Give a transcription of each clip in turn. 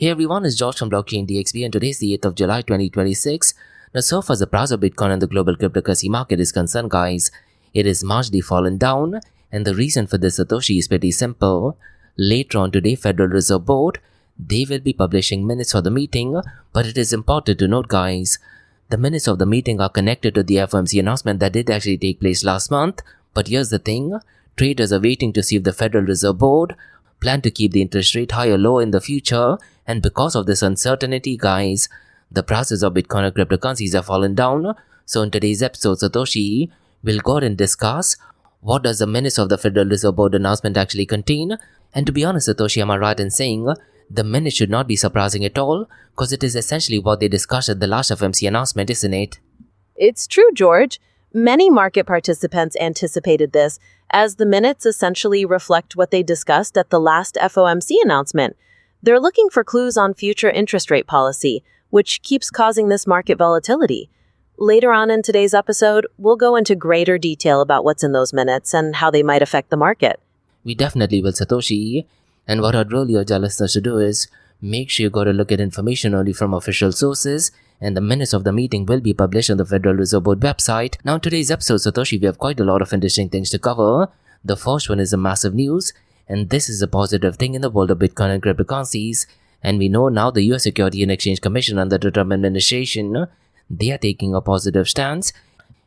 Hey everyone, it's George from Blockchain DXB and today is the 8th of July 2026. Now so far as the price of Bitcoin and the global cryptocurrency market is concerned guys, it is marginally fallen down and the reason for this Satoshi is pretty simple. Later on today, Federal Reserve Board, they will be publishing minutes for the meeting, but it is important to note guys, the minutes of the meeting are connected to the FOMC announcement that did actually take place last month. But here's the thing, traders are waiting to see if the Federal Reserve Board plan to keep the interest rate high or low in the future, and because of this uncertainty guys, the prices of Bitcoin and cryptocurrencies have fallen down. So in today's episode, Satoshi will go ahead and discuss what does the minutes of the Federal Reserve Board announcement actually contain. And to be honest Satoshi, am I right in saying the minutes should not be surprising at all, because it is essentially what they discussed at the last FOMC announcement, isn't it? It's true, George. Many market participants anticipated this, as the minutes essentially reflect what they discussed at the last FOMC announcement. They're looking for clues on future interest rate policy, which keeps causing this market volatility. Later on in today's episode, we'll go into greater detail about what's in those minutes and how they might affect the market. We definitely will, Satoshi. And what I'd really urge our listeners to do is make sure you got to look at information only from official sources, and the minutes of the meeting will be published on the Federal Reserve Board website. Now in today's episode, Satoshi, we have quite a lot of interesting things to cover. The first one is a massive news, and this is a positive thing in the world of Bitcoin and cryptocurrencies. And we know now the US Security and Exchange Commission under the Trump administration, they are taking a positive stance,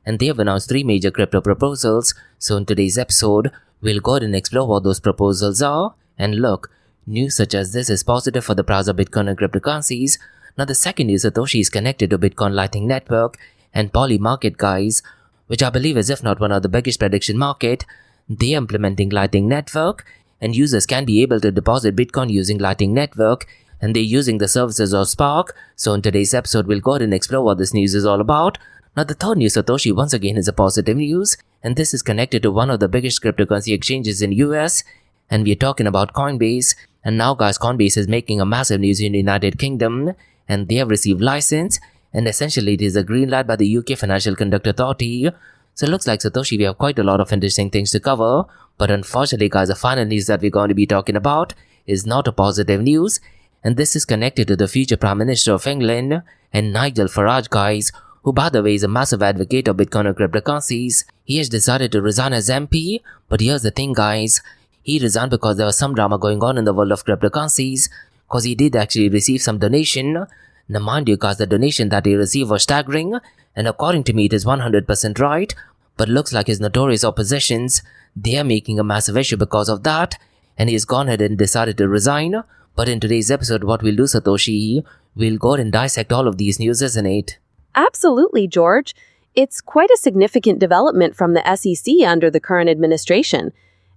and they have announced 3 major crypto proposals. So in today's episode, we'll go ahead and explore what those proposals are. And look, news such as this is positive for the price of Bitcoin and cryptocurrencies. Now the second is Satoshi is connected to Bitcoin Lightning Network and Polymarket guys, which I believe is if not one of the biggest prediction market. They are implementing Lightning Network and users can be able to deposit Bitcoin using Lightning Network, and they're using the services of Spark. So in today's episode, we'll go ahead and explore what this news is all about. Now the third news, Satoshi, once again is a positive news, and this is connected to one of the biggest cryptocurrency exchanges in US, and we're talking about Coinbase. And now guys, Coinbase is making a massive news in the United Kingdom, and they have received license, and essentially it is a green light by the UK Financial Conduct Authority. So it looks like, Satoshi, we have quite a lot of interesting things to cover, but unfortunately guys, the final news that we're going to be talking about is not a positive news, and this is connected to the future Prime Minister of England and Nigel Farage guys, who by the way is a massive advocate of Bitcoin and cryptocurrencies. He has decided to resign as MP, but here's the thing guys, he resigned because there was some drama going on in the world of cryptocurrencies, because he did actually receive some donation. Now mind you guys, the donation that he received was staggering, and according to me it is 100% right, but looks like his notorious oppositions, they are making a massive issue because of that, and he has gone ahead and decided to resign. But in today's episode, what we'll do, Satoshi, we'll go ahead and dissect all of these news, isn't it? Absolutely, George. It's quite a significant development from the SEC under the current administration.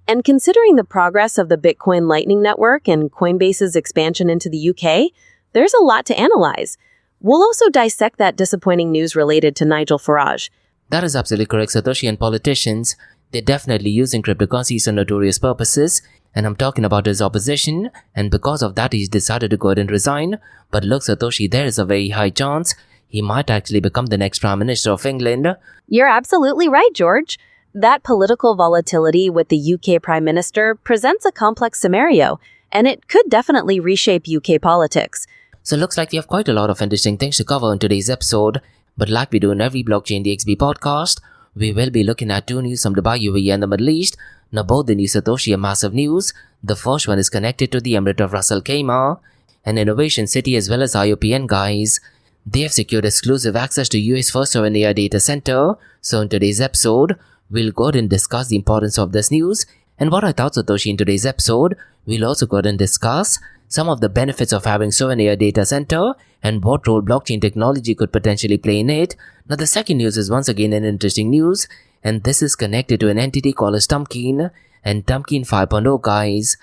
And considering the progress of the Bitcoin Lightning Network and Coinbase's expansion into the UK, there's a lot to analyze. We'll also dissect that disappointing news related to Nigel Farage. That is absolutely correct, Satoshi, and politicians, they're definitely using cryptocurrencies for notorious purposes, and I'm talking about his opposition, and because of that he's decided to go ahead and resign. But look Satoshi, there is a very high chance he might actually become the next Prime Minister of England. You're absolutely right, George. That political volatility with the UK Prime Minister presents a complex scenario, and it could definitely reshape UK politics. So it looks like we have quite a lot of interesting things to cover in today's episode, but like we do in every Blockchain DXB podcast, we will be looking at 2 news from Dubai, UAE and the Middle East. Now both the news, Satoshi, are massive news. The first one is connected to the Emirate of Ras Al Khaimah, an innovation city as well as IOPN guys. They have secured exclusive access to UAE's first sovereign AI data center. So in today's episode, we'll go ahead and discuss the importance of this news. And what I thought, Satoshi, in today's episode, we'll also go ahead and discuss some of the benefits of having sovereign AI data center and what role blockchain technology could potentially play in it. Now the second news is once again an interesting news, and this is connected to an entity called as Tumpkin and Tumpkin 5.0 guys.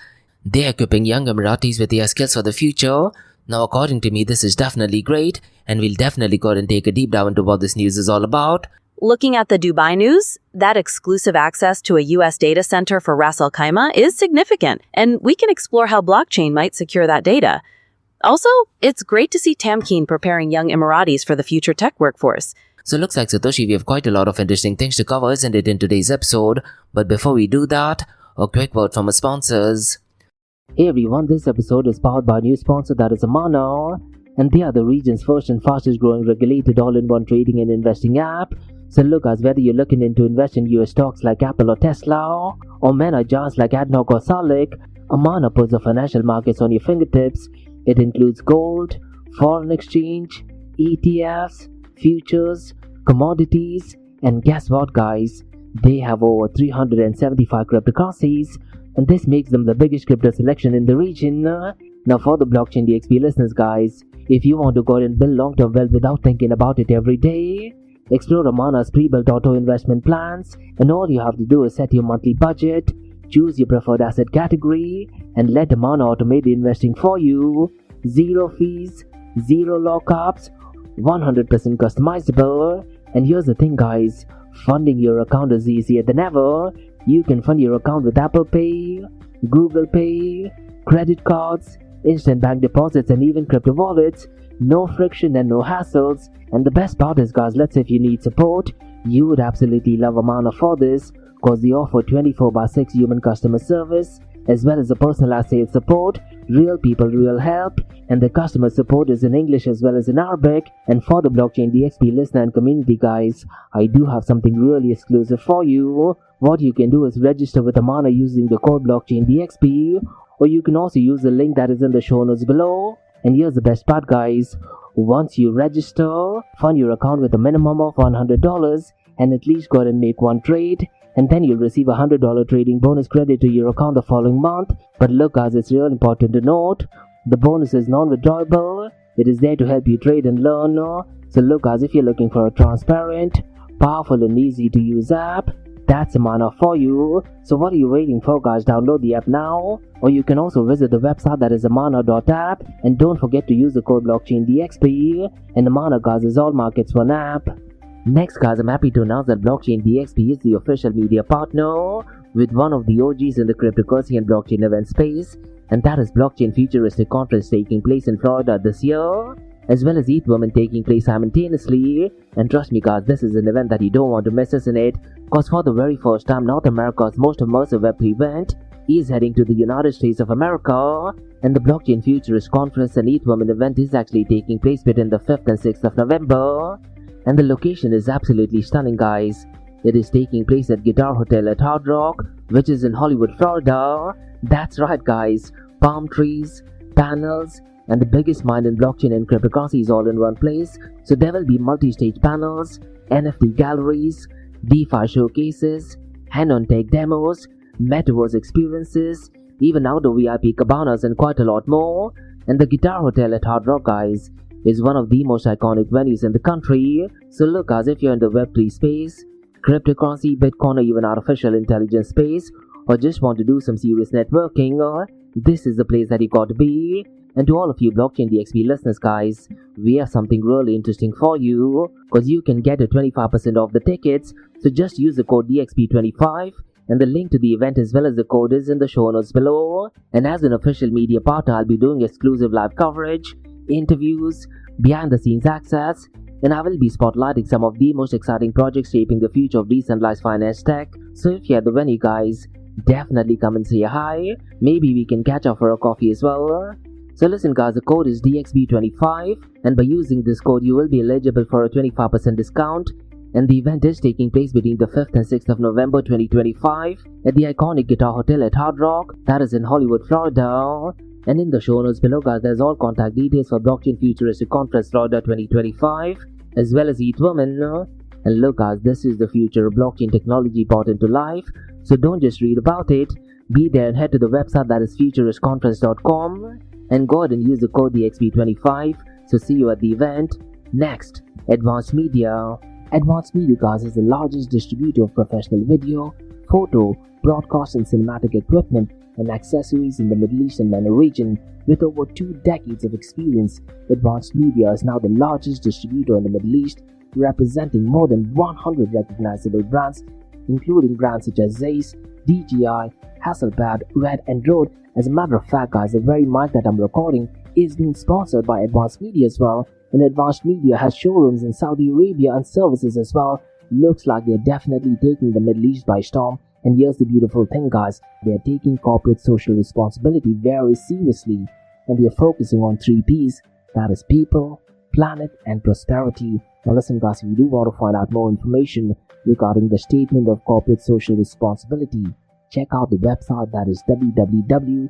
They are equipping young Emiratis with AI skills for the future. Now according to me this is definitely great, and we'll definitely go ahead and take a deep dive into what this news is all about. Looking at the Dubai news, that exclusive access to a US data center for Ras Al Khaimah is significant, and we can explore how blockchain might secure that data. Also, it's great to see Tumpkin preparing young Emiratis for the future tech workforce. So it looks like, Satoshi, we have quite a lot of interesting things to cover, isn't it, in today's episode? But before we do that, a quick word from our sponsors. Hey everyone, this episode is powered by a new sponsor that is Amana, and they are the region's first and fastest growing regulated all-in-one trading and investing app. So look, as whether you're looking into invest in US stocks like Apple or Tesla, or mega giants like ADNOC or Salik, Amana puts the financial markets on your fingertips. It includes gold, foreign exchange, ETFs, futures, commodities, and guess what guys? They have over 375 cryptocurrencies, and this makes them the biggest crypto selection in the region. Now for the Blockchain DXB listeners guys, if you want to go and build long-term wealth without thinking about it every day, explore Amana's pre-built auto investment plans, and all you have to do is set your monthly budget, choose your preferred asset category, and let Amana automate the investing for you. Zero fees, zero lockups, 100% customizable. And here's the thing guys, funding your account is easier than ever. You can fund your account with Apple Pay, Google Pay, credit cards, instant bank deposits, and even crypto wallets. No friction and no hassles. And the best part is guys, let's say if you need support, you would absolutely love Amana for this, because they offer 24/6 human customer service, as well as a personalized sales support, real people, real help, and the customer support is in English as well as in Arabic. And for the Blockchain DXB listener and community guys, I do have something really exclusive for you. What you can do is register with Amana using the code Blockchain DXB, or you can also use the link that is in the show notes below. And here's the best part guys, once you register, fund your account with a minimum of $100 and at least go ahead and make one trade, and then you'll receive a $100 trading bonus credit to your account the following month. But look guys, it's real important to note, the bonus is non-withdrawable. It is there to help you trade and learn. So look guys, if you're looking for a transparent, powerful and easy to use app, that's Amana for you. So what are you waiting for guys? Download the app now, or you can also visit the website that is amana.app, and don't forget to use the code Blockchain DXB. And Amana guys is all markets one app. Next guys, I'm happy to announce that Blockchain DXB is the official media partner with one of the OGs in the cryptocurrency and blockchain event space, and that is Blockchain Futuristic Conference taking place in Florida this year, as well as ETH Women taking place simultaneously. And trust me guys, this is an event that you don't want to miss, isn't it? Because for the very first time, North America's most immersive Web3 event is heading to the United States of America, and the Blockchain Futurist Conference and ETH Women event is actually taking place between the 5th and 6th of November. And the location is absolutely stunning guys. It is taking place at Guitar Hotel at Hard Rock, which is in Hollywood, Florida. That's right guys, palm trees, panels, and the biggest mind in blockchain and cryptocurrency is all in one place. So there will be multi-stage panels, NFT galleries, DeFi showcases, hand-on tech demos, metaverse experiences, even outdoor VIP cabanas, and quite a lot more. And the Guitar Hotel at Hard Rock guys is one of the most iconic venues in the country. So look guys, if you're in the Web3 space, cryptocurrency, Bitcoin, or even artificial intelligence space, or just want to do some serious networking, this is the place that you got to be. And to all of you Blockchain DXB listeners guys, we have something really interesting for you, because you can get a 25% off the tickets. So just use the code DXB25, and the link to the event as well as the code is in the show notes below. And as an official media partner, I'll be doing exclusive live coverage, interviews, behind the scenes access, and I will be spotlighting some of the most exciting projects shaping the future of decentralized finance tech. So if you're at the venue guys, definitely come and say hi. Maybe we can catch up for a coffee as well. So listen guys, the code is DXB25, and by using this code you will be eligible for a 25% discount. And the event is taking place between the 5th and 6th of November 2025 at the iconic Guitar Hotel at Hard Rock, that is in Hollywood, Florida. And in the show notes below guys, there's all contact details for Blockchain Futuristic Conference Florida 2025, as well as ETH Women. And look guys, this is the future of blockchain technology brought into life, so don't just read about it, be there and head to the website that is futuristconference.com, and go ahead and use the code DXB25. So see you at the event. Next, Advanced Media. Advanced Media guys is the largest distributor of professional video, photo, broadcast and cinematic equipment and accessories in the Middle East and MENA region. With over 2 decades of experience, Advanced Media is now the largest distributor in the Middle East, representing more than 100 recognizable brands, including brands such as Zeiss, DJI, Hasselblad, Red and Rode. As a matter of fact guys, the very mic that I'm recording is being sponsored by Advanced Media as well, and Advanced Media has showrooms in Saudi Arabia and services as well. Looks like they're definitely taking the Middle East by storm, And here's the beautiful thing, guys. They're taking corporate social responsibility very seriously, and they're focusing on 3 Ps, that is people, planet, and prosperity. Now listen, guys, if you do want to find out more information regarding the statement of corporate social responsibility, check out the website, that is www.amt.tv.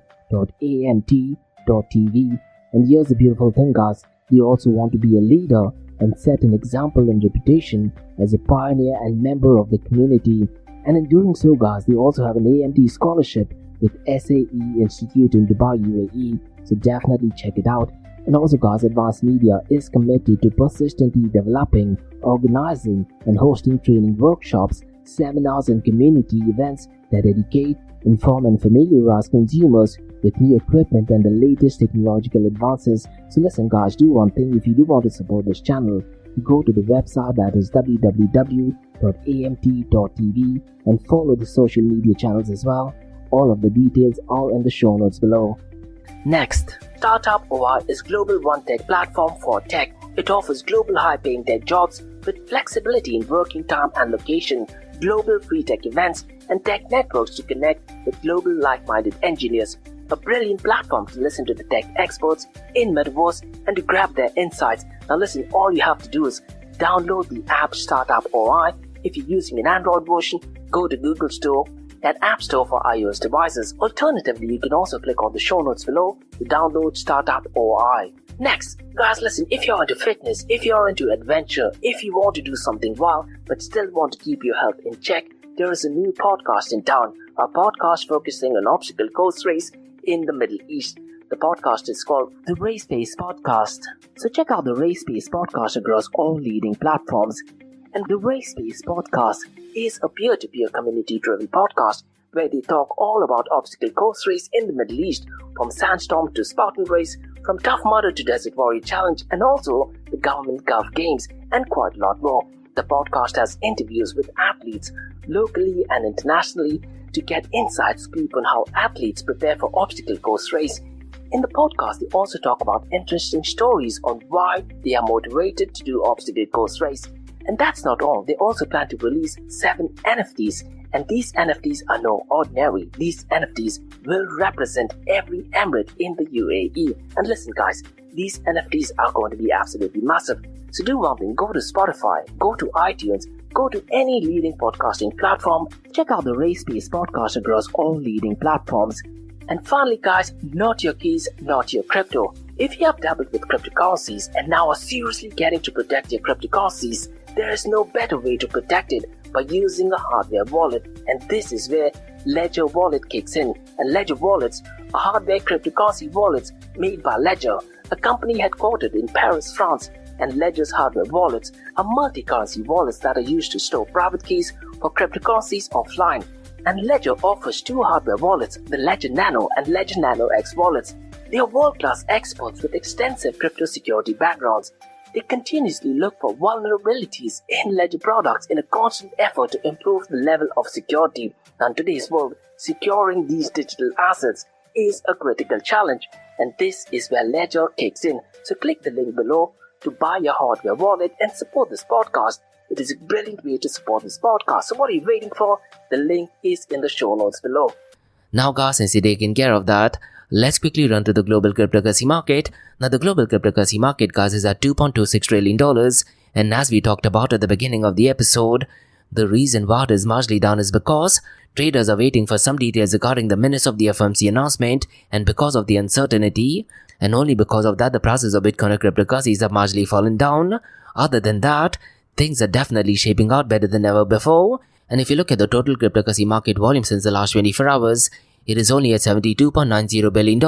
And here's the beautiful thing, guys. They also want to be a leader and set an example and reputation as a pioneer and member of the community. And in doing so, guys, they also have an AMT scholarship with SAE Institute in Dubai, UAE. So definitely check it out. And also, guys, Advanced Media is committed to persistently developing, organizing, and hosting training workshops, seminars, and community events that educate, inform, and familiarize consumers with new equipment and the latest technological advances. So listen, guys, do one thing. If you do want to support this channel, go to the website, that is www.amt.tv, and follow the social media channels as well. All of the details are in the show notes below. Next, Startup OI is global one-tech platform for tech. It offers global high-paying tech jobs with flexibility in working time and location, global free tech events, and tech networks to connect with global like-minded engineers. A brilliant platform to listen to the tech experts in Metaverse and to grab their insights. Now listen, all you have to do is download the app Startup OI. If you're using an Android version, go to Google Store and App Store for iOS devices. Alternatively, you can also click on the show notes below to download Startup OI. Next, guys, listen, if you're into fitness, if you're into adventure, if you want to do something wild but still want to keep your health in check, there is a new podcast in town, a podcast focusing on obstacle course race in the Middle East. The podcast is called the Race Pace Podcast. So check out the Race Pace Podcast across all leading platforms. And the Race Pace Podcast is a peer-to-peer community-driven podcast where they talk all about obstacle course race in the Middle East, from Sandstorm to Spartan Race, from Tough Mudder to Desert Warrior Challenge, and also the Government Gulf Games, and quite a lot more. The podcast has interviews with athletes locally and internationally to get inside scoop on how athletes prepare for obstacle course race. In the podcast, they also talk about interesting stories on why they are motivated to do obstacle course race. And that's not all. They also plan to release 7 NFTs. And these NFTs are no ordinary. These NFTs will represent every emirate in the UAE. And listen, guys, these NFTs are going to be absolutely massive. So do one thing, go to Spotify, go to iTunes, go to any leading podcasting platform, check out the Race Pace Podcast across all leading platforms. And finally, guys, not your keys, not your crypto. If you have dabbled with cryptocurrencies and now are seriously getting to protect your cryptocurrencies, there is no better way to protect it by using a hardware wallet. And this is where Ledger Wallet kicks in. And Ledger Wallets are hardware cryptocurrency wallets made by Ledger, a company headquartered in Paris, France. And Ledger's hardware wallets are multi-currency wallets that are used to store private keys for cryptocurrencies offline. And Ledger offers 2 hardware wallets, the Ledger Nano and Ledger Nano X wallets. They are world-class experts with extensive crypto security backgrounds. They continuously look for vulnerabilities in Ledger products in a constant effort to improve the level of security. And in today's world, securing these digital assets is a critical challenge. And this is where Ledger kicks in. So click the link below to buy your hardware wallet and support this podcast. It is a brilliant way to support this podcast. So what are you waiting for? The link is in the show notes below. Now, guys, since you're taking care of that, let's quickly run to the global cryptocurrency market. Now, the global cryptocurrency market, guys, is at $2.26 trillion. And as we talked about at the beginning of the episode, the reason why it is marginally down is because traders are waiting for some details regarding the minutes of the FOMC announcement, and because of the uncertainty, and only because of that, the prices of Bitcoin and cryptocurrencies have marginally fallen down. Other than that, things are definitely shaping out better than ever before. And if you look at the total cryptocurrency market volume since the last 24 hours, it is only at $72.90 billion.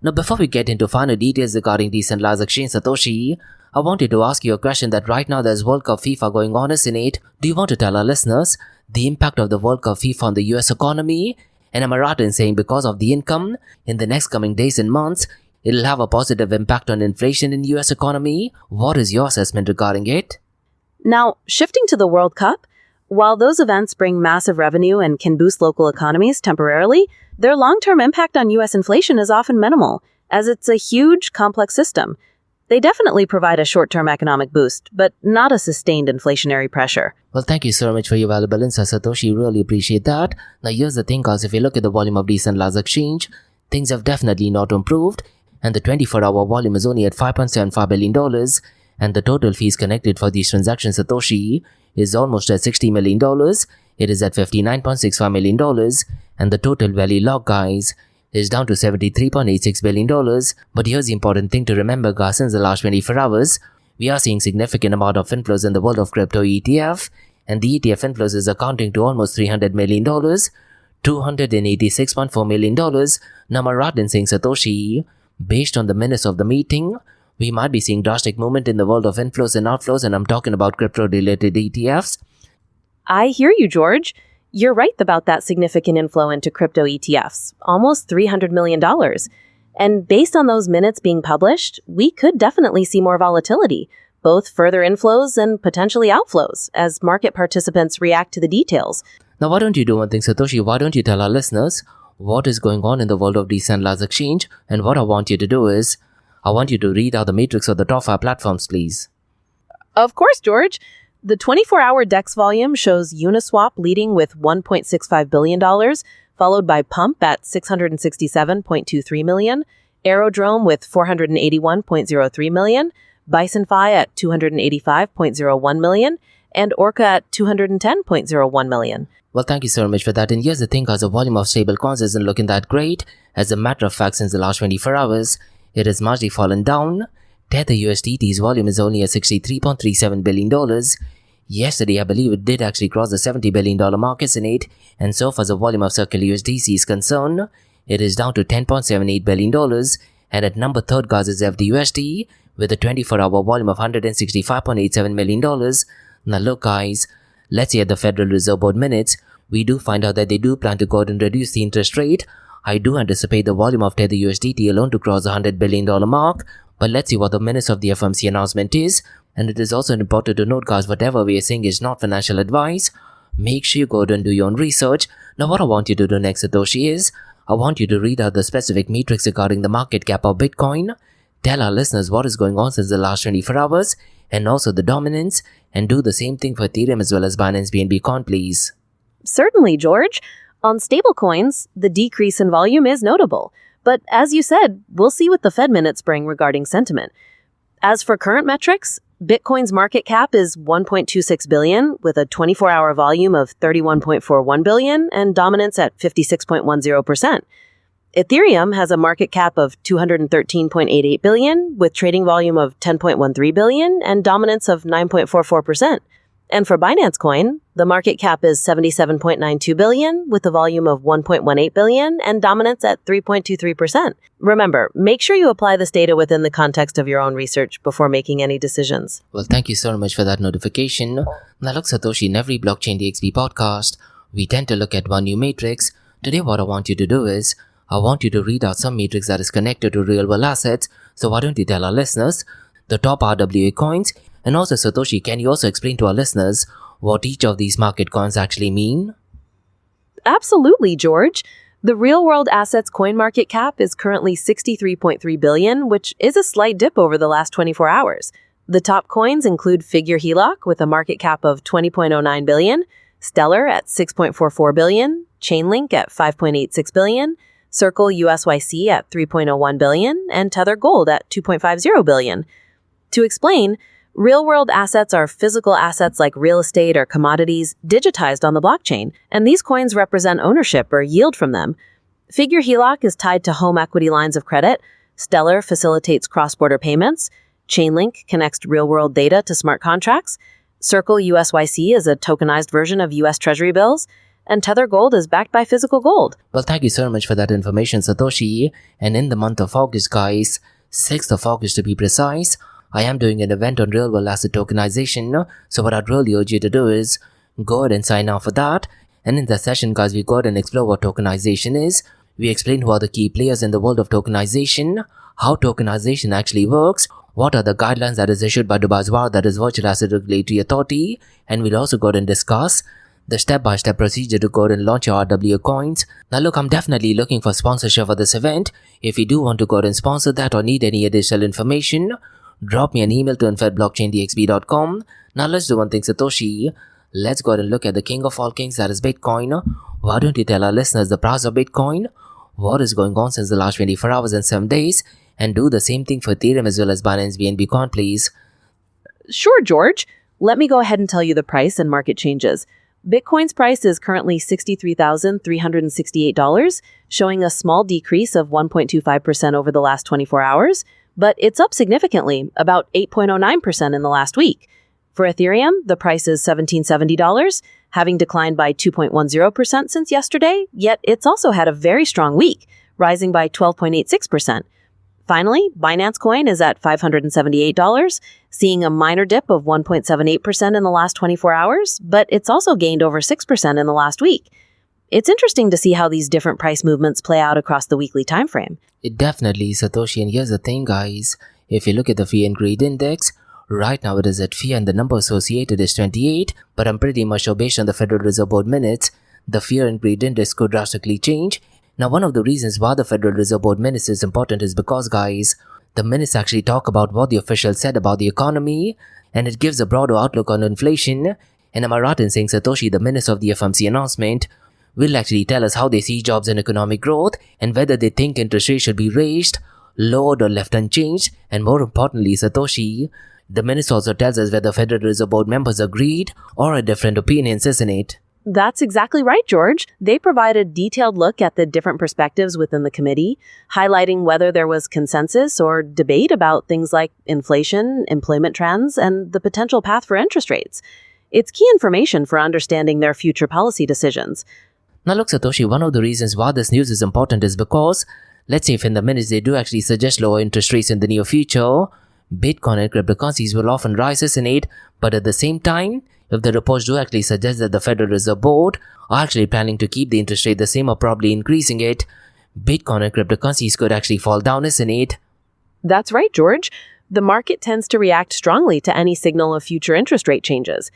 Now, before we get into final details regarding decentralized exchange Satoshi, I wanted to ask you a question that right now there's World Cup FIFA going on, isn't it? Do you want to tell our listeners the impact of the World Cup FIFA on the US economy? And am I right in saying because of the income, in the next coming days and months, it'll have a positive impact on inflation in the US economy? What is your assessment regarding it? Now, shifting to the World Cup, while those events bring massive revenue and can boost local economies temporarily, their long-term impact on U.S. inflation is often minimal, as it's a huge, complex system. They definitely provide a short-term economic boost, but not a sustained inflationary pressure. Well, thank you so much for your valuable insight, Satoshi. Really appreciate that. Now, here's the thing, guys. If you look at the volume of decentralized exchange, things have definitely not improved, and the 24-hour volume is only at $5.75 billion, and the total fees connected for these transactions, Satoshi, is almost at $60 million. It is at $59.65 million, and the total value locked, guys, is down to $73.86 billion. But here's the important thing to remember, guys. Since the last 24 hours, we are seeing significant amount of inflows in the world of crypto ETF, and the ETF inflows is accounting to almost $300 million, $286.4 million. Now, rather than saying, Satoshi, based on the minutes of the meeting, we might be seeing drastic movement in the world of inflows and outflows, and I'm talking about crypto-related ETFs. I hear you, George. You're right about that significant inflow into crypto ETFs, almost $300 million. And based on those minutes being published, we could definitely see more volatility, both further inflows and potentially outflows, as market participants react to the details. Now, why don't you do one thing, Satoshi? Why don't you tell our listeners what is going on in the world of decentralized exchange? And what I want you to do is, I want you to read out the matrix of the top 5 platforms, please. Of course, George. The 24-hour DEX volume shows Uniswap leading with $1.65 billion, followed by Pump at $667.23 million, Aerodrome with $481.03 million, BisonFi at $285.01 million, and Orca at $210.01 million. Well, thank you so much for that. And here's the thing, guys, the volume of stable coins isn't looking that great. As a matter of fact, since the last 24 hours, it has marginally fallen down. Tether USDT's volume is only at $63.37 billion. Yesterday, I believe it did actually cross the $70 billion mark, isn't it? And so far as the volume of Circle USDC is concerned, it is down to $10.78 billion. And at number 3, guys, is FDUSD with a 24-hour volume of $165.87 million. Now look, guys, let's say at the Federal Reserve Board minutes, we do find out that they do plan to go ahead and reduce the interest rate. I do anticipate the volume of Tether USDT alone to cross the $100 billion mark. But let's see what the minutes of the FOMC announcement is. And it is also important to note, guys, whatever we are saying is not financial advice. Make sure you go ahead and do your own research. Now, what I want you to do next, Satoshi, is I want you to read out the specific metrics regarding the market cap of Bitcoin. Tell our listeners what is going on since the last 24 hours and also the dominance. And do the same thing for Ethereum as well as Binance BNB Coin, please. Certainly, George. On stablecoins, the decrease in volume is notable. But as you said, we'll see what the Fed minutes bring regarding sentiment. As for current metrics, Bitcoin's market cap is $1.26 billion with a 24-hour volume of $31.41 billion and dominance at 56.10%. Ethereum has a market cap of $213.88 billion with trading volume of $10.13 billion and dominance of 9.44%. And for Binance Coin, the market cap is $77.92 billion with a volume of $1.18 billion and dominance at 3.23%. Remember, make sure you apply this data within the context of your own research before making any decisions. Well, thank you so much for that notification. Now look, Satoshi, in every Blockchain DXB podcast, we tend to look at one new matrix. Today, what I want you to do is, I want you to read out some matrix that is connected to real-world assets. So why don't you tell our listeners the top RWA coins? And also, Satoshi, can you also explain to our listeners what each of these market coins actually mean? Absolutely, George. The real-world assets coin market cap is currently $63.3 billion, which is a slight dip over the last 24 hours. The top coins include Figure HELOC with a market cap of $20.09 billion, Stellar at $6.44 billion, Chainlink at $5.86 billion, Circle USYC at $3.01 billion, and Tether Gold at $2.50 billion. To explain, real-world assets are physical assets like real estate or commodities digitized on the blockchain, and these coins represent ownership or yield from them. Figure HELOC is tied to home equity lines of credit, Stellar facilitates cross-border payments, Chainlink connects real-world data to smart contracts, Circle USYC is a tokenized version of US Treasury bills, and Tether Gold is backed by physical gold. Well, thank you so much for that information, Satoshi. And in the month of August, guys, 6th of August to be precise, I am doing an event on real-world asset tokenization. So what I'd really urge you to do is go ahead and sign up for that. And in that session, guys, we go ahead and explore what tokenization is. We explain who are the key players in the world of tokenization, how tokenization actually works, what are the guidelines that is issued by Dubai Harbour, that is Virtual Asset Regulatory Authority, and we'll also go ahead and discuss the step-by-step procedure to go ahead and launch your RWA coins. Now look, I'm definitely looking for sponsorship for this event. If you do want to go ahead and sponsor that or need any additional information, drop me an email to info@blockchaindxb.com. Now let's do one thing, Satoshi. Let's go ahead and look at the king of all kings, that is Bitcoin. Why don't you tell our listeners the price of Bitcoin, what is going on since the last 24 hours and 7 days, and do the same thing for Ethereum as well as Binance BNB Coin, please. Sure, George. Let me go ahead and tell you the price and market changes. Bitcoin's price is currently $63,368, showing a small decrease of 1.25% over the last 24 hours, but it's up significantly, about 8.09% in the last week. For Ethereum, the price is $1,770, having declined by 2.10% since yesterday, yet it's also had a very strong week, rising by 12.86%. Finally, Binance Coin is at $578, seeing a minor dip of 1.78% in the last 24 hours, but it's also gained over 6% in the last week. It's interesting to see how these different price movements play out across the weekly time frame. It definitely is, Satoshi, and here's the thing, guys. If you look at the Fear and Greed Index, right now it is at fear and the number associated is 28, but I'm pretty much sure based on the Federal Reserve Board minutes, the Fear and Greed Index could drastically change. Now, one of the reasons why the Federal Reserve Board minutes is important is because, guys, the minutes actually talk about what the officials said about the economy, and it gives a broader outlook on inflation. And am I right in saying, Satoshi, the minutes of the FOMC announcement will actually tell us how they see jobs and economic growth, and whether they think interest rates should be raised, lowered, or left unchanged. And more importantly, Satoshi, the minutes also tells us whether Federal Reserve Board members agreed or had different opinions, isn't it? That's exactly right, George. They provide a detailed look at the different perspectives within the committee, highlighting whether there was consensus or debate about things like inflation, employment trends, and the potential path for interest rates. It's key information for understanding their future policy decisions. Now look, Satoshi, one of the reasons why this news is important is because, let's say if in the minutes they do actually suggest lower interest rates in the near future, Bitcoin and cryptocurrencies will often rise, isn't it? But at the same time, if the reports do actually suggest that the Federal Reserve Board are actually planning to keep the interest rate the same or probably increasing it, Bitcoin and cryptocurrencies could actually fall down, isn't it? That's right, George. The market tends to react strongly to any signal of future interest rate changes.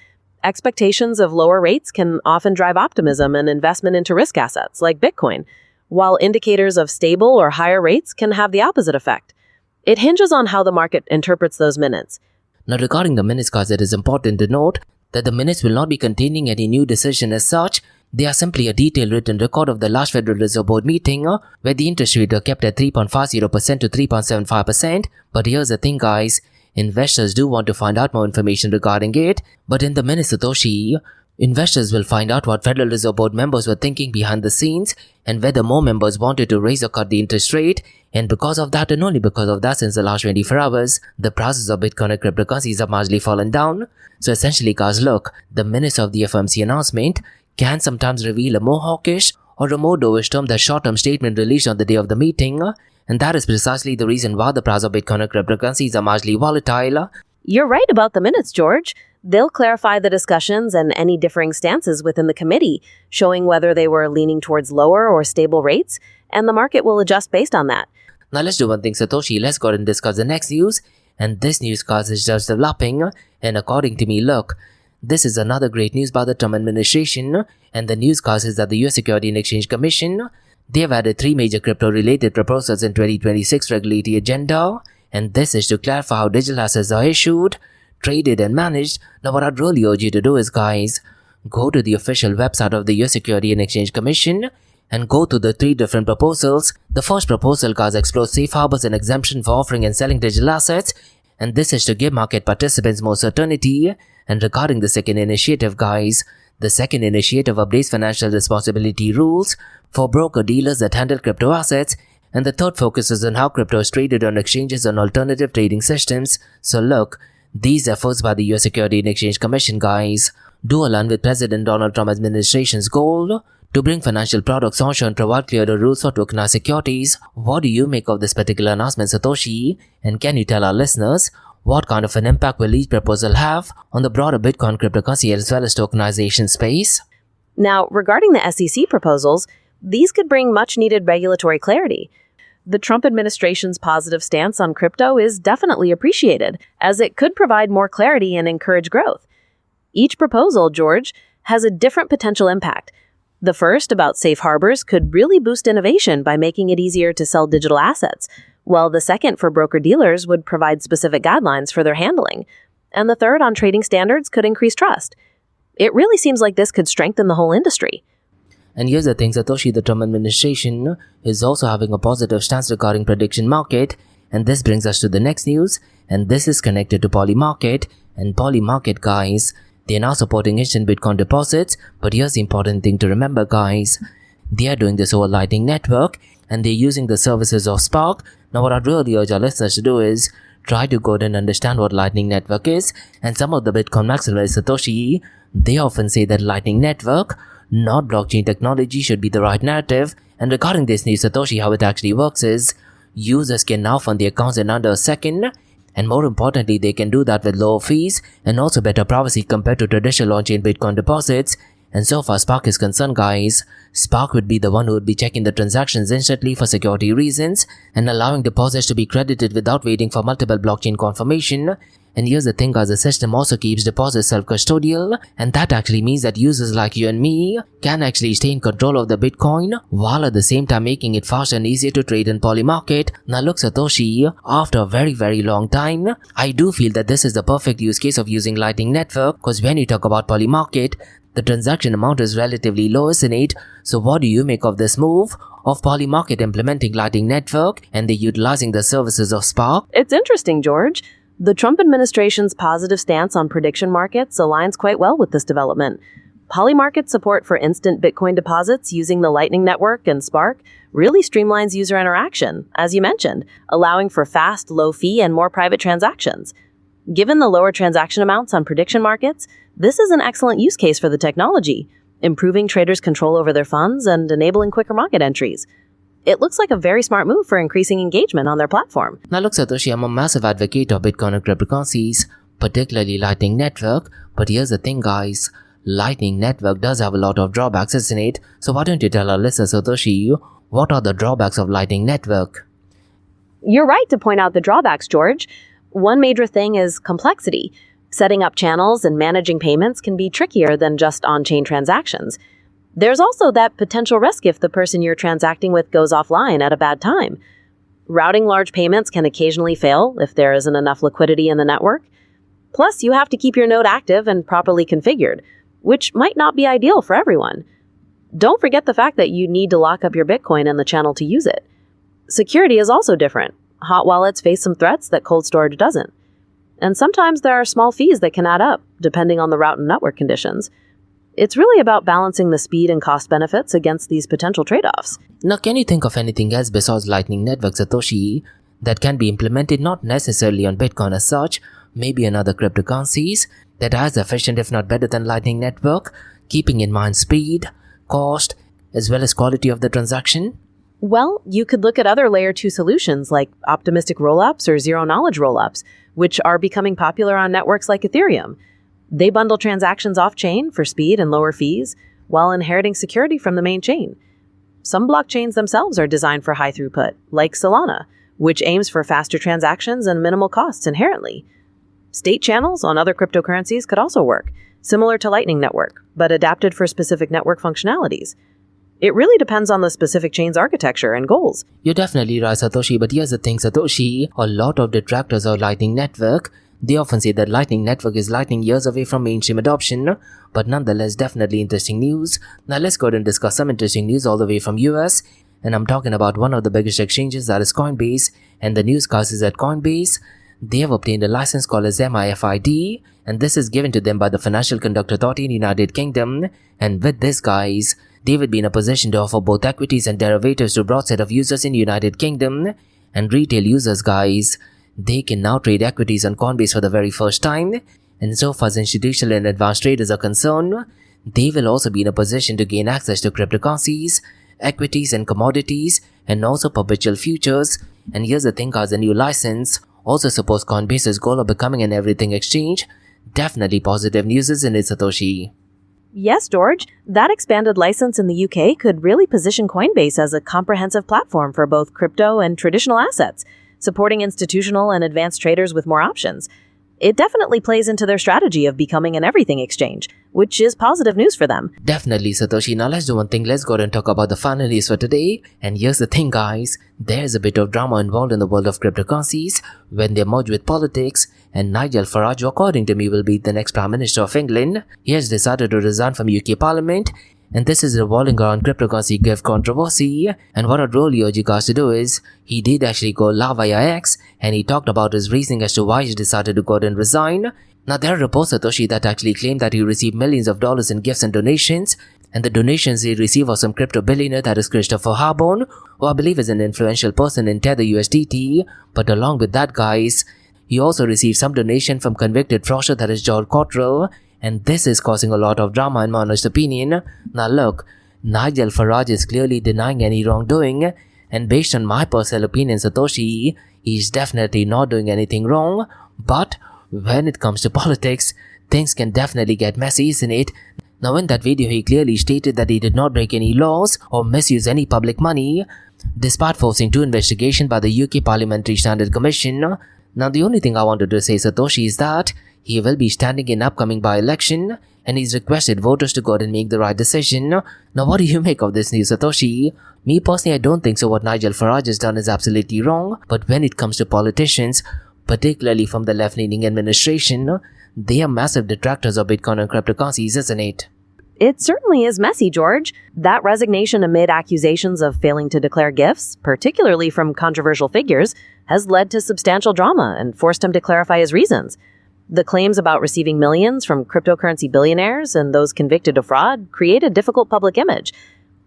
Expectations of lower rates can often drive optimism and investment into risk assets like Bitcoin, while indicators of stable or higher rates can have the opposite effect. It hinges on how the market interprets those minutes. Now regarding the minutes, guys, it is important to note that the minutes will not be containing any new decision as such. They are simply a detailed written record of the last Federal Reserve Board meeting where the interest rate were kept at 3.50% to 3.75%. But here's the thing, guys. Investors do want to find out more information regarding it. But in the minutes, Satoshi, investors will find out what Federal Reserve Board members were thinking behind the scenes and whether more members wanted to raise or cut the interest rate. And because of that, and only because of that, since the last 24 hours, the prices of Bitcoin and cryptocurrencies have marginally fallen down. So essentially, guys, look, the minutes of the FOMC announcement can sometimes reveal a more hawkish or a more dovish term than short-term statement released on the day of the meeting. And that is precisely the reason why the price of Bitcoin and cryptocurrencies are marginally volatile. You're right about the minutes, George. They'll clarify the discussions and any differing stances within the committee, showing whether they were leaning towards lower or stable rates, and the market will adjust based on that. Now let's do one thing, Satoshi. Let's go ahead and discuss the next news. And this news, guys, is just developing. And according to me, look, this is another great news by the Trump administration. And the news, guys, is that the US Securities and Exchange Commission, they have added 3 major crypto-related proposals in 2026 regulatory agenda. And this is to clarify how digital assets are issued, traded, and managed. Now what I'd really urge you to do is, guys, go to the official website of the US Securities and Exchange Commission and go to the 3 different proposals. The first proposal, guys, explores safe harbors and exemption for offering and selling digital assets, and this is to give market participants more certainty. And regarding the second initiative, guys, the second initiative updates financial responsibility rules for broker-dealers that handle crypto assets, and the third focuses on how crypto is traded on exchanges and alternative trading systems. So look, these efforts by the US Securities and Exchange Commission, guys, do align with President Donald Trump administration's goal to bring financial products onshore and provide clearer rules for tokenized securities. What do you make of this particular announcement, Satoshi? And can you tell our listeners what kind of an impact will each proposal have on the broader Bitcoin cryptocurrency as well as tokenization space? Now, regarding the SEC proposals, these could bring much-needed regulatory clarity. The Trump administration's positive stance on crypto is definitely appreciated, as it could provide more clarity and encourage growth. Each proposal, George, has a different potential impact. The first, about safe harbors, could really boost innovation by making it easier to sell digital assets, while the second for broker-dealers would provide specific guidelines for their handling, and the third on trading standards could increase trust. It really seems like this could strengthen the whole industry. And here's the thing, Satoshi, the Trump administration is also having a positive stance regarding prediction market, and this brings us to the next news, and this is connected to Polymarket. And Polymarket, guys, they're now supporting instant Bitcoin deposits, but here's the important thing to remember, guys. They are doing this over Lightning Network, and they're using the services of Spark. Now what I'd really urge our listeners to do is try to go and understand what Lightning Network is, and some of the Bitcoin maximalists, Satoshi, they often say that Lightning Network, not blockchain technology, should be the right narrative. And regarding this news, Satoshi, how it actually works is, users can now fund their accounts in under a second, and more importantly, they can do that with lower fees and also better privacy compared to traditional on-chain Bitcoin deposits. And so far Spark is concerned, guys, Spark would be the one who would be checking the transactions instantly for security reasons and allowing deposits to be credited without waiting for multiple blockchain confirmation. And here's the thing, guys, the system also keeps deposits self-custodial, and that actually means that users like you and me can actually stay in control of the Bitcoin while at the same time making it faster and easier to trade in Polymarket. Now look, Satoshi, after a very long time, I do feel that this is the perfect use case of using Lightning Network, because when you talk about Polymarket, the transaction amount is relatively low, isn't it? So what do you make of this move of Polymarket implementing Lightning Network and they utilizing the services of Spark? It's interesting, George. The Trump administration's positive stance on prediction markets aligns quite well with this development. Polymarket's support for instant Bitcoin deposits using the Lightning Network and Spark really streamlines user interaction, as you mentioned, allowing for fast, low-fee, and more private transactions. Given the lower transaction amounts on prediction markets, this is an excellent use case for the technology, improving traders' control over their funds and enabling quicker market entries. It looks like a very smart move for increasing engagement on their platform. Now look, Satoshi, I'm a massive advocate of Bitcoin and cryptocurrencies, particularly Lightning Network, but here's the thing, guys. Lightning Network does have a lot of drawbacks, isn't it? So why don't you tell our listeners, Satoshi, what are the drawbacks of Lightning Network? You're right to point out the drawbacks, George. One major thing is complexity. Setting up channels and managing payments can be trickier than just on-chain transactions. There's also that potential risk if the person you're transacting with goes offline at a bad time. Routing large payments can occasionally fail if there isn't enough liquidity in the network. Plus, you have to keep your node active and properly configured, which might not be ideal for everyone. Don't forget the fact that you need to lock up your Bitcoin in the channel to use it. Security is also different. Hot wallets face some threats that cold storage doesn't. And sometimes there are small fees that can add up, depending on the route and network conditions. It's really about balancing the speed and cost benefits against these potential trade-offs. Now, can you think of anything else besides Lightning Network, Satoshi, that can be implemented not necessarily on Bitcoin as such, maybe on other cryptocurrencies, that are as efficient if not better than Lightning Network, keeping in mind speed, cost, as well as quality of the transaction? Well, you could look at other Layer 2 solutions like optimistic rollups or zero-knowledge rollups, which are becoming popular on networks like Ethereum. They bundle transactions off-chain for speed and lower fees, while inheriting security from the main chain. Some blockchains themselves are designed for high throughput, like Solana, which aims for faster transactions and minimal costs inherently. State channels on other cryptocurrencies could also work, similar to Lightning Network, but adapted for specific network functionalities. It really depends on the specific chain's architecture and goals. You're definitely right, Satoshi, but here's the thing, Satoshi. A lot of detractors of Lightning Network, they often say that Lightning Network is lightning years away from mainstream adoption, but nonetheless definitely interesting news. Now let's go ahead and discuss some interesting news all the way from US, and I'm talking about one of the biggest exchanges, that is Coinbase, and the newscast is that Coinbase, they have obtained a license called as MIFID, and this is given to them by the Financial Conduct Authority in the United Kingdom, and with this, guys, they would be in a position to offer both equities and derivatives to a broad set of users in the United Kingdom. And retail users, guys, they can now trade equities on Coinbase for the very first time. And so far as institutional and advanced traders are concerned, they will also be in a position to gain access to cryptocurrencies, equities and commodities, and also perpetual futures. And here's the thing, guys, the new license also supports Coinbase's goal of becoming an everything exchange. Definitely positive news, isn't it, Satoshi? Yes, George. That expanded license in the UK could really position Coinbase as a comprehensive platform for both crypto and traditional assets, supporting institutional and advanced traders with more options. It definitely plays into their strategy of becoming an everything exchange, which is positive news for them. Definitely, Satoshi. Now let's do one thing. Let's go ahead and talk about the final news for today. And here's the thing, guys. There's a bit of drama involved in the world of cryptocurrencies when they merge with politics, and Nigel Farage, who according to me will be the next Prime Minister of England, he has decided to resign from UK Parliament. And this is revolving around cryptocurrency gift controversy. And what I'd really urge you guys to do is, he did actually go live via X, and he talked about his reasoning as to why he decided to go ahead and resign. Now there are reports, Satoshi, that actually claim that he received millions of dollars in gifts and donations, and the donations he received was some crypto billionaire, that is Christopher Harbour, who I believe is an influential person in Tether USDT. But along with that, guys, he also received some donation from convicted fraudster, that is George Cottrell. And this is causing a lot of drama in my honest opinion. Now look, Nigel Farage is clearly denying any wrongdoing, and based on my personal opinion, Satoshi, he's definitely not doing anything wrong. But when it comes to politics, things can definitely get messy, isn't it? Now in that video, he clearly stated that he did not break any laws or misuse any public money, despite forcing 2 investigations by the UK Parliamentary Standard Commission. Now the only thing I wanted to say, Satoshi, is that he will be standing in upcoming by-election, and he's requested voters to go out and make the right decision. Now what do you make of this news, Satoshi? Me personally, I don't think so. What Nigel Farage has done is absolutely wrong, but when it comes to politicians, particularly from the left-leaning administration, they are massive detractors of Bitcoin and cryptocurrencies, isn't it? It certainly is messy, George. That resignation amid accusations of failing to declare gifts, particularly from controversial figures, has led to substantial drama and forced him to clarify his reasons. The claims about receiving millions from cryptocurrency billionaires and those convicted of fraud create a difficult public image.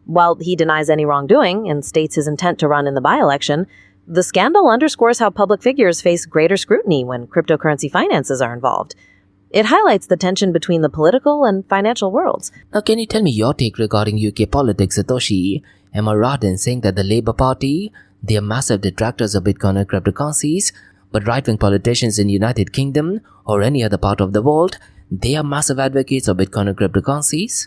While he denies any wrongdoing and states his intent to run in the by-election, the scandal underscores how public figures face greater scrutiny when cryptocurrency finances are involved. It highlights the tension between the political and financial worlds. Now can you tell me your take regarding UK politics, Satoshi? Am I right in saying that the Labour Party, they are massive detractors of Bitcoin and cryptocurrencies, but right-wing politicians in United Kingdom or any other part of the world, they are massive advocates of Bitcoin and cryptocurrencies?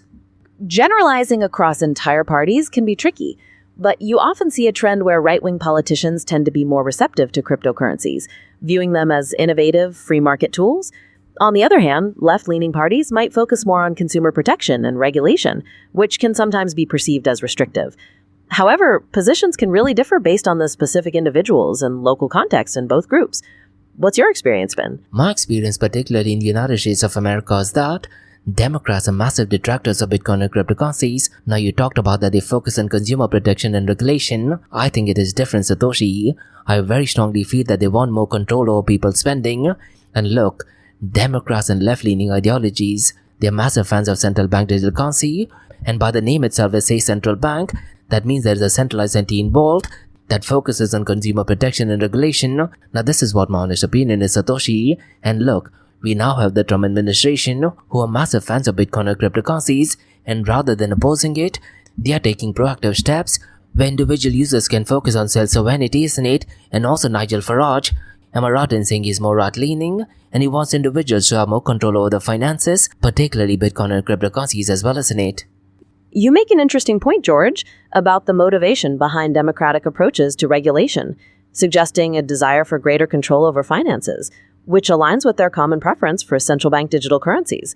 Generalizing across entire parties can be tricky, but you often see a trend where right-wing politicians tend to be more receptive to cryptocurrencies, viewing them as innovative, free market tools. On the other hand, left-leaning parties might focus more on consumer protection and regulation, which can sometimes be perceived as restrictive. However, positions can really differ based on the specific individuals and local context in both groups. What's your experience been? My experience, particularly in the United States of America, is that Democrats are massive detractors of Bitcoin and cryptocurrencies. Now you talked about that they focus on consumer protection and regulation. I think it is different, Satoshi. I very strongly feel that they want more control over people's spending. And look, Democrats and left-leaning ideologies, they're massive fans of central bank digital currency. And by the name itself, it says central bank. That means there is a centralized entity involved that focuses on consumer protection and regulation. Now this is what my honest opinion is, Satoshi. And look, we now have the Trump administration who are massive fans of Bitcoin and cryptocurrencies, and rather than opposing it, they are taking proactive steps where individual users can focus on self-sovereignty, isn't it? And also Nigel Farage, am I right in saying he's more right-leaning, and he wants individuals to have more control over the finances, particularly Bitcoin and cryptocurrencies as well, isn't it? You make an interesting point, George, about the motivation behind democratic approaches to regulation, suggesting a desire for greater control over finances, which aligns with their common preference for central bank digital currencies.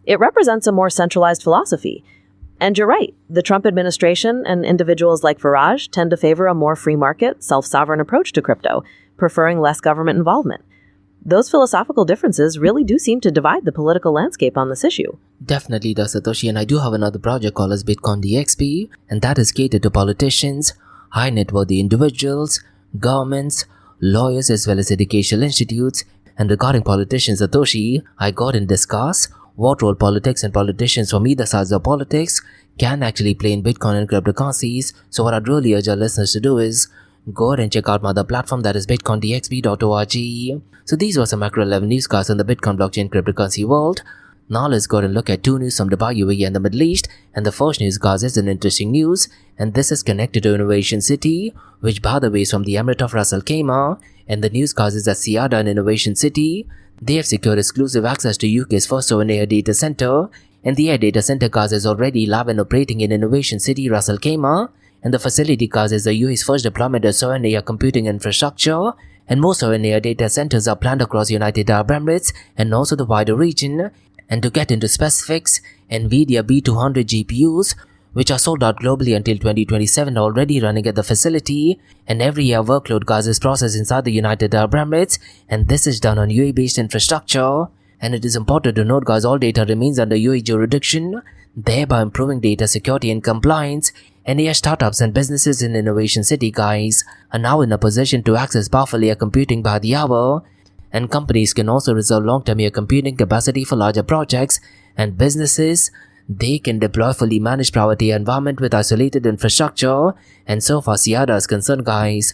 It represents a more centralized philosophy. And you're right, the Trump administration and individuals like Farage tend to favor a more free market, self-sovereign approach to crypto, preferring less government involvement. Those philosophical differences really do seem to divide the political landscape on this issue. Definitely does, Satoshi, and I do have another project called as Bitcoin DXB, and that is catered to politicians, high net worthy individuals, governments, lawyers as well as educational institutes. And regarding politicians, Satoshi, I got and discuss what role politics and politicians from either sides of politics can actually play in Bitcoin and cryptocurrencies. So what I'd really urge our listeners to do is go ahead and check out my other platform, that is bitcoindxb.org. So these were some macro level newscasts in the Bitcoin blockchain cryptocurrency world. Now let's go ahead and look at 2 news from Dubai, UAE and the Middle East. And the first news, guys, is an interesting news, and this is connected to Innovation City, which by the way is from the Emirate of Ras Al Khaimah. And the news, guys, is that Siada and Innovation City, they have secured exclusive access to UK's first open AI data center. And the AI data center, guys, is already live and operating in Innovation City, Ras Al Khaimah. And the facility, guys, is the UAE's first deployment of sovereign AI computing infrastructure. and most of AI data centers are planned across United Arab Emirates and also the wider region. And to get into specifics, NVIDIA B200 GPUs, which are sold out globally until 2027, are already running at the facility, and every year workload guys is processed inside the United Arab Emirates, and this is done on UAE-based infrastructure. And it is important to note guys, all data remains under UAE jurisdiction, thereby improving data security and compliance. And AI startups and businesses in Innovation City guys are now in a position to access powerful AI computing by the hour, and companies can also reserve long-term AI computing capacity for larger projects, and businesses, they can deploy fully managed private AI environment with isolated infrastructure. And so far Ciada is concerned guys,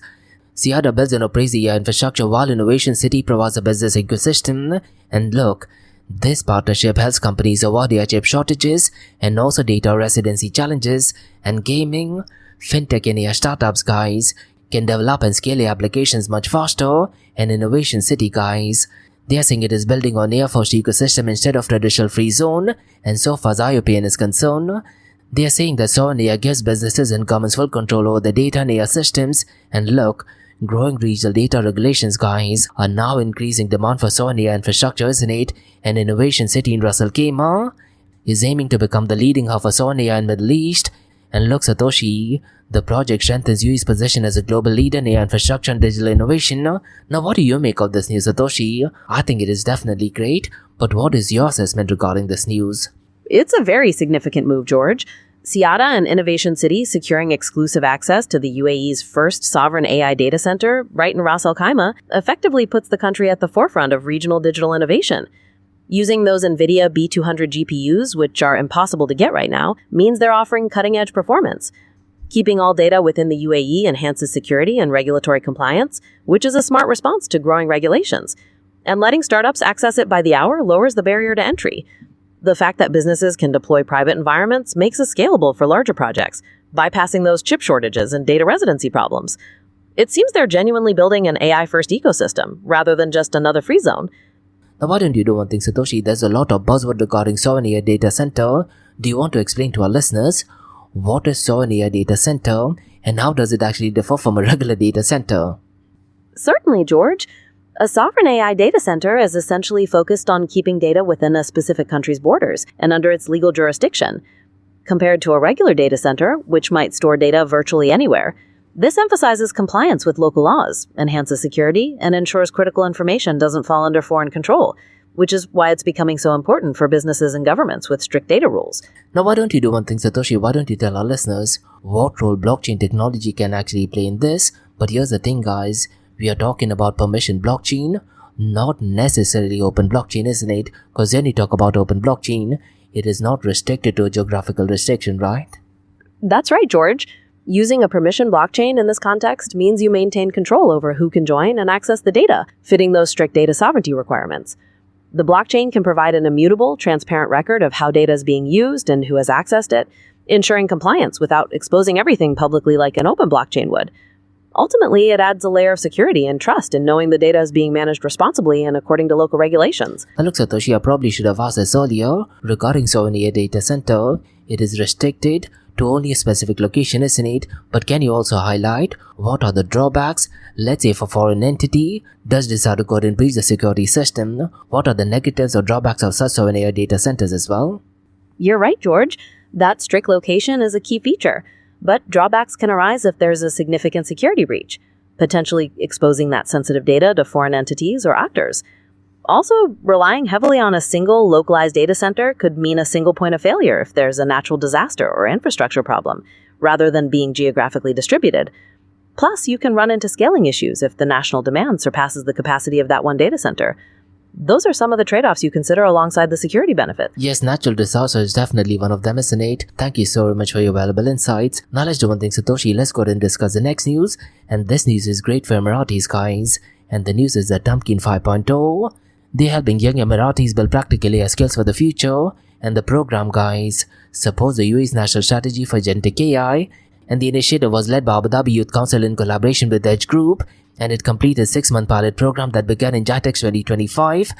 Ciada builds and operates the AI infrastructure while Innovation City provides a business ecosystem. And look, this partnership helps companies avoid AI chip shortages and also data residency challenges, and gaming, fintech and AI startups guys can develop and scale AI applications much faster. And Innovation City guys, they are saying it is building on AI-first ecosystem instead of traditional free zone. And so far as IOPN is concerned, they are saying that sovereign AI gives businesses and governments full control over the data and AI systems. And look, growing regional data regulations guys are now increasing demand for sovereign AI infrastructure, isn't it? And Innovation City in Ras Al Khaimah is aiming to become the leading hub for sovereign AI in Middle East. And look Satoshi, the project strengthens UAE's position as a global leader in AI infrastructure and digital innovation. Now what do you make of this news, Satoshi? I think it is definitely great, but what is your assessment regarding this news? It's a very significant move, George. Ciada and Innovation City securing exclusive access to the UAE's first sovereign AI data center right in Ras Al Khaimah effectively puts the country at the forefront of regional digital innovation. Using those NVIDIA B200 GPUs, which are impossible to get right now, means they're offering cutting-edge performance. Keeping all data within the UAE enhances security and regulatory compliance, which is a smart response to growing regulations. And letting startups access it by the hour lowers the barrier to entry. The fact that businesses can deploy private environments makes it scalable for larger projects, bypassing those chip shortages and data residency problems. It seems they're genuinely building an AI-first ecosystem, rather than just another free zone. Now why don't you do one thing, Satoshi? There's a lot of buzzword regarding sovereign AI data center. Do you want to explain to our listeners what is sovereign AI data center and how does it actually differ from a regular data center? Certainly, George. A sovereign AI data center is essentially focused on keeping data within a specific country's borders and under its legal jurisdiction. Compared to a regular data center, which might store data virtually anywhere, this emphasizes compliance with local laws, enhances security, and ensures critical information doesn't fall under foreign control, which is why it's becoming so important for businesses and governments with strict data rules. Now why don't you do one thing, Satoshi? Why don't you tell our listeners what role blockchain technology can actually play in this? But here's the thing guys, we are talking about permission blockchain, not necessarily open blockchain, isn't it? Because when you talk about open blockchain, it is not restricted to a geographical restriction, right? That's right, George. Using a permission blockchain in this context means you maintain control over who can join and access the data, fitting those strict data sovereignty requirements. The blockchain can provide an immutable, transparent record of how data is being used and who has accessed it, ensuring compliance without exposing everything publicly like an open blockchain would. Ultimately, it adds a layer of security and trust in knowing the data is being managed responsibly and according to local regulations. Now look Satoshi, I probably should have asked this earlier. Regarding sovereign AI data center, it is restricted to only a specific location, isn't it? But can you also highlight what are the drawbacks? Let's say if a foreign entity does decide to go and breach the security system, what are the negatives or drawbacks of such sovereign AI data centers as well? You're right, George. That strict location is a key feature. But drawbacks can arise if there's a significant security breach, potentially exposing that sensitive data to foreign entities or actors. Also, relying heavily on a single localized data center could mean a single point of failure if there's a natural disaster or infrastructure problem, rather than being geographically distributed. Plus, you can run into scaling issues if the national demand surpasses the capacity of that one data center. Those are some of the trade-offs you consider alongside the security benefit. Yes, natural disaster is definitely one of them, isn't it? Thank you so much for your valuable insights. Now let's do one thing, Satoshi. Let's go ahead and discuss the next news. And this news is great for Emiratis, guys. And the news is that Tamkeen 5.0, they're helping young Emiratis build practical AI skills for the future. And the program, guys, supports the UAE's national strategy for agentic AI. And the initiative was led by Abu Dhabi Youth Council in collaboration with the Edge Group. And it completed a 6-month pilot program that began in GITEX 2025.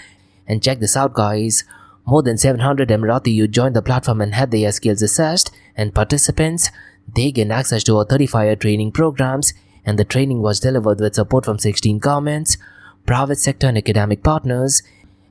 And check this out, guys. More than 700 Emirati youth joined the platform and had their skills assessed. And participants, they gain access to over 35-year training programs. and the training was delivered with support from 16 governments, private sector and academic partners,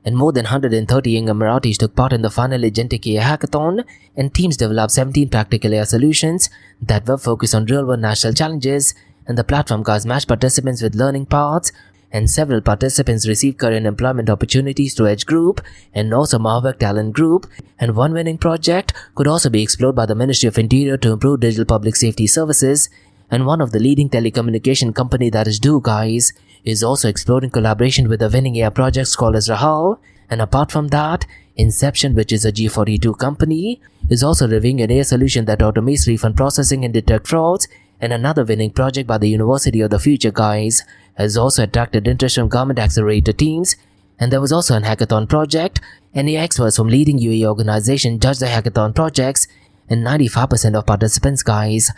and more than 130 young Emiratis took part in the final Agentic AI hackathon, and teams developed 17 practical AI solutions that were focused on real-world national challenges, and the platform guys matched participants with learning paths, and several participants received career and employment opportunities through Edge Group and also Marburg Talent Group, and one winning project could also be explored by the Ministry of Interior to improve digital public safety services, and one of the leading telecommunication company, that is Do Guys, is also exploring collaboration with the winning AI projects called as Rahal. And apart from that, Inception, which is a G42 company, is also reviewing an AI solution that automates refund processing and detect frauds, and another winning project by the University of the Future Guys has also attracted interest from government accelerator teams. And there was also an hackathon project, and AI experts from leading UAE organizations judged the hackathon projects, and 95% of participants guys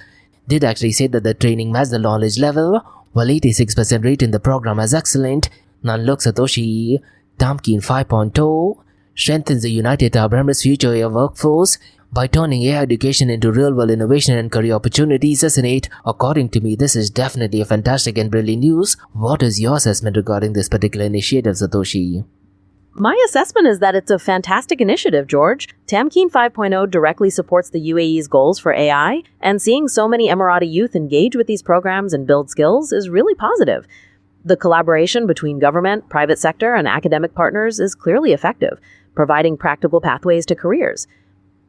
did actually say that the training matched the knowledge level, while 86% rated the program as excellent. Now look, Satoshi, Tamkeen 5.0 strengthens the United Arab Emirates' future AI workforce by turning AI education into real-world innovation and career opportunities, isn't it? According to me, this is definitely a fantastic and brilliant news. What is your assessment regarding this particular initiative, Satoshi? My assessment is that it's a fantastic initiative, George. Tamkeen 5.0 directly supports the UAE's goals for AI, and seeing so many Emirati youth engage with these programs and build skills is really positive. The collaboration between government, private sector, and academic partners is clearly effective, providing practical pathways to careers.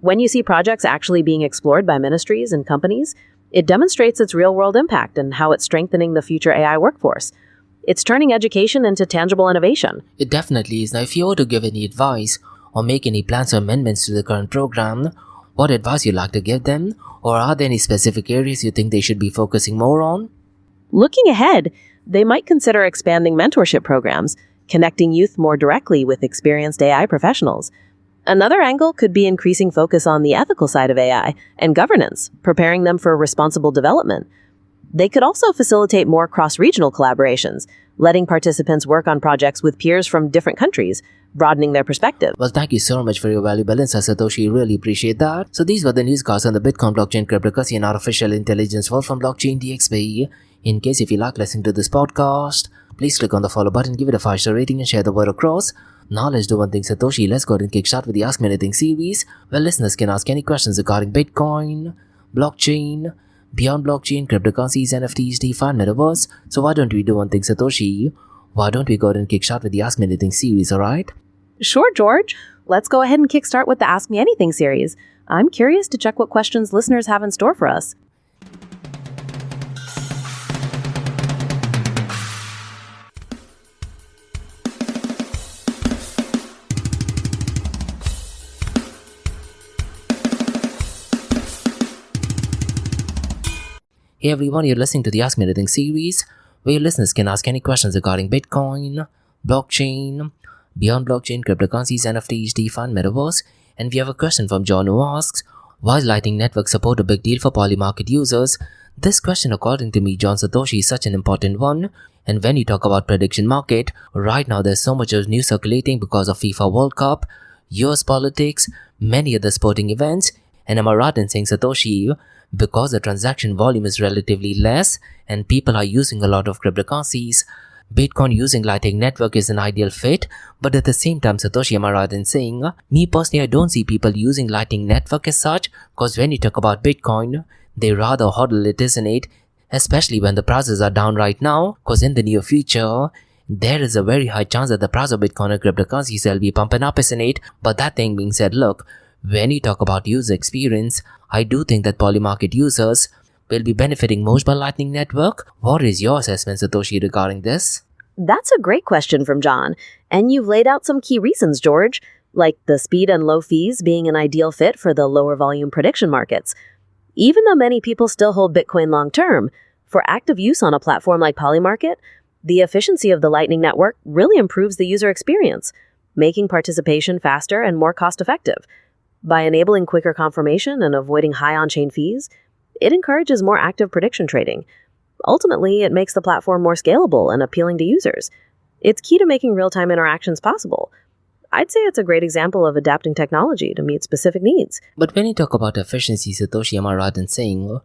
When you see projects actually being explored by ministries and companies, it demonstrates its real-world impact and how it's strengthening the future AI workforce. It's turning education into tangible innovation. It definitely is. Now, if you were to give any advice or make any plans or amendments to the current program, what advice you'd like to give them? Or are there any specific areas you think they should be focusing more on? Looking ahead, they might consider expanding mentorship programs, connecting youth more directly with experienced AI professionals. Another angle could be increasing focus on the ethical side of AI and governance, preparing them for responsible development. They could also facilitate more cross-regional collaborations, letting participants work on projects with peers from different countries, broadening their perspective. Well, thank you so much for your valuable insights, Satoshi. Really appreciate that. So these were the newscasts on the Bitcoin, blockchain, cryptocurrency, and artificial intelligence world from Blockchain DXB. In case if you like listening to this podcast, please click on the follow button, give it a 5-star rating, and share the word across. Now let's do one thing, Satoshi. Let's go ahead and kickstart with the Ask Me Anything series, where listeners can ask any questions regarding Bitcoin, blockchain, beyond blockchain, cryptocurrencies, NFTs, DeFi, and Metaverse. So why don't we do one thing, Satoshi? Why don't we go ahead and kickstart with the Ask Me Anything series, alright? Sure, George. Let's go ahead and kickstart with the Ask Me Anything series. I'm curious to check what questions listeners have in store for us. Hey everyone, you're listening to the Ask Me Anything series, where listeners can ask any questions regarding Bitcoin, blockchain, beyond blockchain, cryptocurrencies, NFTs, DeFi, and Metaverse. And we have a question from John who asks, why is Lightning Network support a big deal for Polymarket users? This question, according to me, John Satoshi, is such an important one. And when you talk about prediction market, right now there's so much of news circulating because of FIFA World Cup, US politics, many other sporting events. And am I right in saying, Satoshi, because the transaction volume is relatively less and people are using a lot of cryptocurrencies, Bitcoin using Lightning Network is an ideal fit. But at the same time, Satoshi, am I right in saying, me personally, I don't see people using Lightning Network as such, because when you talk about Bitcoin, they rather hodl it, isn't it? Especially when the prices are down right now, because in the near future, there is a very high chance that the price of Bitcoin and cryptocurrencies will be pumping up, isn't it? But that thing being said, look, when you talk about user experience, I do think that Polymarket users will be benefiting most by Lightning Network. What is your assessment, Satoshi, regarding this? That's a great question from John, and you've laid out some key reasons, George, like the speed and low fees being an ideal fit for the lower volume prediction markets. Even though many people still hold Bitcoin long-term, for active use on a platform like Polymarket, the efficiency of the Lightning Network really improves the user experience, making participation faster and more cost-effective. By enabling quicker confirmation and avoiding high on-chain fees, it encourages more active prediction trading. Ultimately, it makes the platform more scalable and appealing to users. It's key to making real-time interactions possible. I'd say it's a great example of adapting technology to meet specific needs. But when you talk about efficiency, Satoshi, am I right in saying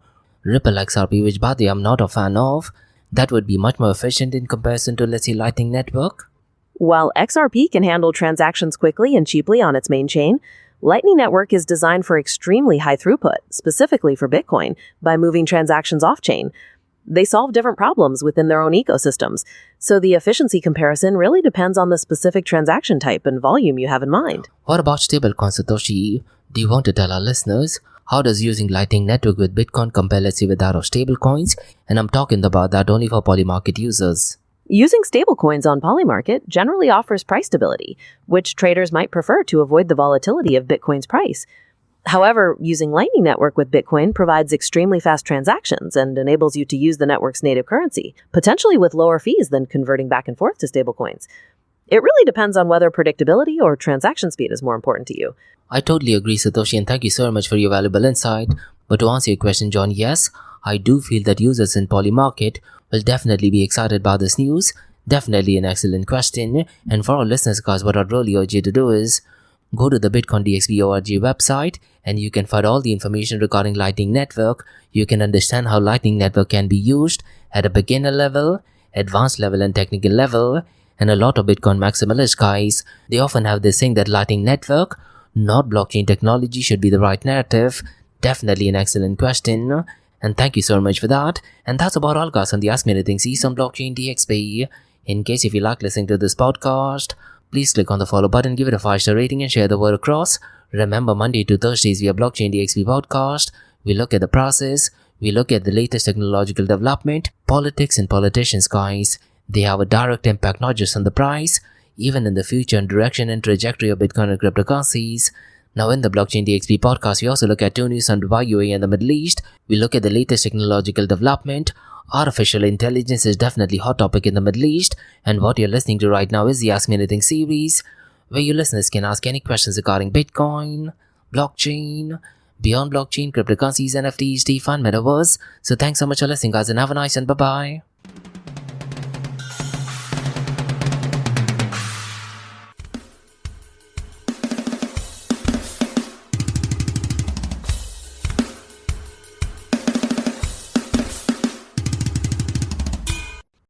Ripple XRP, which by the way I'm not a fan of, that would be much more efficient in comparison to, let's say, Lightning Network? While XRP can handle transactions quickly and cheaply on its main chain, Lightning Network is designed for extremely high throughput, specifically for Bitcoin, by moving transactions off-chain. They solve different problems within their own ecosystems, so the efficiency comparison really depends on the specific transaction type and volume you have in mind. What about stablecoin, Satoshi? Do you want to tell our listeners how does using Lightning Network with Bitcoin compare, let's say, with that of stablecoins? And I'm talking about that only for Polymarket users. Using stablecoins on Polymarket generally offers price stability, which traders might prefer to avoid the volatility of Bitcoin's price. However, using Lightning Network with Bitcoin provides extremely fast transactions and enables you to use the network's native currency, potentially with lower fees than converting back and forth to stablecoins. It really depends on whether predictability or transaction speed is more important to you. I totally agree, Satoshi, and thank you so much for your valuable insight. But to answer your question, John, yes, I do feel that users in Polymarket will definitely be excited about this news. Definitely an excellent question. And for our listeners, guys, what I'd really urge you to do is go to the Bitcoin DXB org website and you can find all the information regarding Lightning Network. You can understand how Lightning Network can be used at a beginner level, advanced level, and technical level. And a lot of Bitcoin maximalists, guys, they often have this saying that Lightning Network, not blockchain technology, should be the right narrative. Definitely an excellent question. And thank you so much for that. And that's about all, guys, on the Ask Me Anything Series on Blockchain DXB. In case if you like listening to this podcast, please click on the follow button, give it a 5-star rating, and share the word across. Remember, Monday to Thursdays, we have Blockchain DXB podcast. We look at the process. We look at the latest technological development. Politics and politicians, guys, they have a direct impact not just on the price, even in the future and direction and trajectory of Bitcoin and cryptocurrencies. Now in the Blockchain DXB podcast, we also look at 2 news on Dubai, UAE and the Middle East. We look at the latest technological development. Artificial intelligence is definitely a hot topic in the Middle East. And what you're listening to right now is the Ask Me Anything series, where your listeners can ask any questions regarding Bitcoin, blockchain, beyond blockchain, cryptocurrencies, NFTs, DeFi, and Metaverse. So thanks so much for listening, guys, and have a nice and bye-bye.